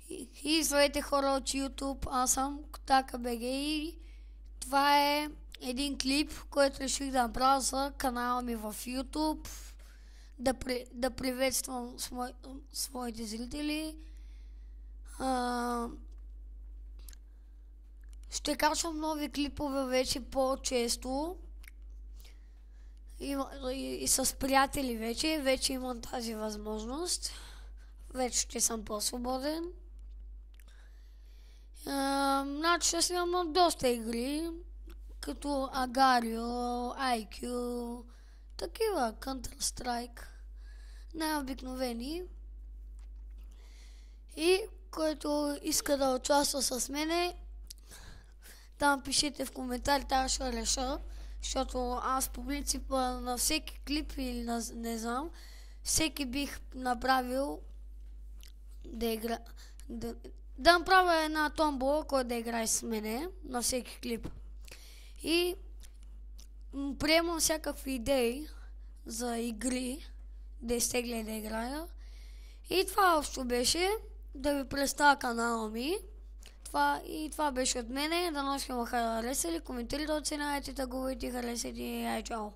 И здравейте хора от YouTube, аз съм Котака БГ и това е един клип, който реших да направя за канала ми в YouTube, да приветствам своите зрители. Ще качвам нови клипове вече по-често и с приятели вече имам тази възможност. Вече ще съм по-свободен. Значи ще снимам доста игри, като Agario, IQ, такива, Counter-Strike, най-обикновени. И който иска да участва с мене, там пишете в коментарите, аз ще реша, защото аз по принцип на всеки клип или не знам, всеки бих направил да направя една томбола, който да играе с мене на всеки клип. И приемам всякакви идеи за игри, да изтегля и да играя. И това общо беше да ви представя канала ми. Това беше от мене. Дано сме ме харесали. Коментирайте, оценявайте, тъговете, харесайте и чао!